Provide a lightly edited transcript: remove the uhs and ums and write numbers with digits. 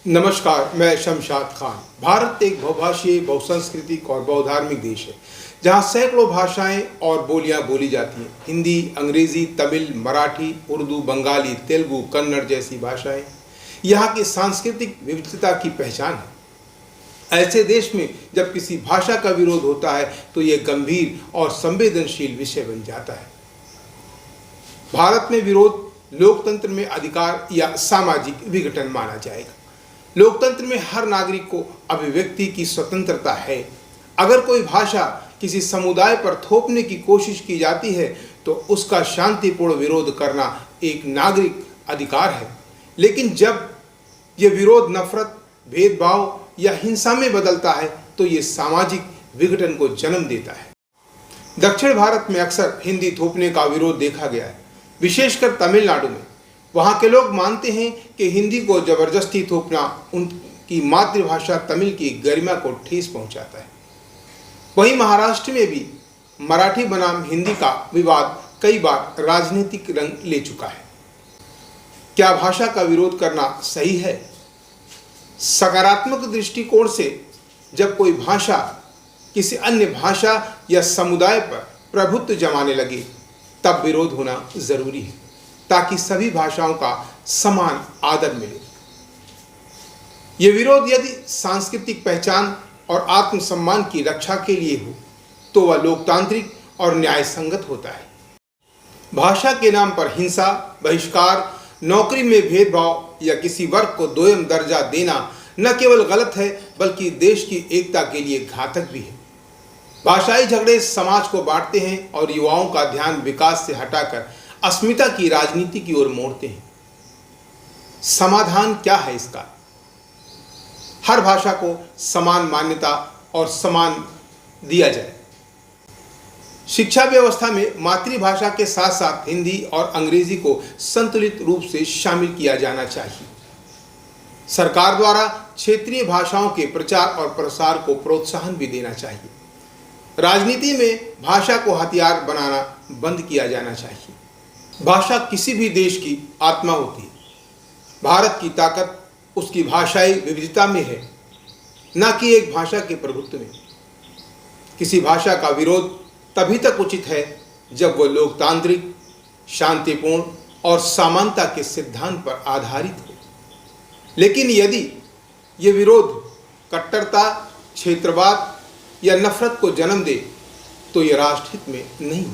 नमस्कार, मैं शमशाद खान। भारत एक बहुभाषीय, बहुसांस्कृतिक और बहुधार्मिक देश है, जहाँ सैकड़ों भाषाएं और बोलियां बोली जाती हैं। हिंदी, अंग्रेजी, तमिल, मराठी, उर्दू, बंगाली, तेलुगु, कन्नड़ जैसी भाषाएं यहाँ की सांस्कृतिक विविधता की पहचान है। ऐसे देश में जब किसी भाषा का विरोध होता है तो ये गंभीर और संवेदनशील विषय बन जाता है। भारत में विरोध लोकतंत्र में अधिकार या सामाजिक विघटन माना जाएगा। लोकतंत्र में हर नागरिक को अभिव्यक्ति की स्वतंत्रता है। अगर कोई भाषा किसी समुदाय पर थोपने की कोशिश की जाती है तो उसका शांतिपूर्ण विरोध करना एक नागरिक अधिकार है। लेकिन जब यह विरोध नफरत, भेदभाव या हिंसा में बदलता है तो ये सामाजिक विघटन को जन्म देता है। दक्षिण भारत में अक्सर हिंदी थोपने का विरोध देखा गया है, विशेषकर तमिलनाडु में। वहाँ के लोग मानते हैं कि हिंदी को जबरदस्ती थोपना उनकी मातृभाषा तमिल की गरिमा को ठेस पहुँचाता है। वहीं महाराष्ट्र में भी मराठी बनाम हिंदी का विवाद कई बार राजनीतिक रंग ले चुका है। क्या भाषा का विरोध करना सही है? सकारात्मक दृष्टिकोण से जब कोई भाषा किसी अन्य भाषा या समुदाय पर प्रभुत्व जमाने लगे तब विरोध होना जरूरी है, ताकि सभी भाषाओं का समान आदर मिले। यह विरोध यदि सांस्कृतिक पहचान और आत्मसम्मान की रक्षा के लिए हो तो वह लोकतांत्रिक और न्याय संगत होता है। भाषा के नाम पर हिंसा, बहिष्कार, नौकरी में भेदभाव या किसी वर्ग को दोयम दर्जा देना न केवल गलत है बल्कि देश की एकता के लिए घातक भी है। भाषाई झगड़े समाज को बांटते हैं और युवाओं का ध्यान विकास से हटाकर अस्मिता की राजनीति की ओर मोड़ते हैं। समाधान क्या है इसका? हर भाषा को समान मान्यता और सम्मान दिया जाए। शिक्षा व्यवस्था में मातृभाषा के साथ साथ हिंदी और अंग्रेजी को संतुलित रूप से शामिल किया जाना चाहिए। सरकार द्वारा क्षेत्रीय भाषाओं के प्रचार और प्रसार को प्रोत्साहन भी देना चाहिए। राजनीति में भाषा को हथियार बनाना बंद किया जाना चाहिए। भाषा किसी भी देश की आत्मा होती है। भारत की ताकत उसकी भाषाई विविधता में है, न कि एक भाषा के प्रभुत्व में। किसी भाषा का विरोध तभी तक उचित है जब वह लोकतांत्रिक, शांतिपूर्ण और समानता के सिद्धांत पर आधारित हो। लेकिन यदि यह विरोध कट्टरता, क्षेत्रवाद या नफरत को जन्म दे तो यह राष्ट्रहित में नहीं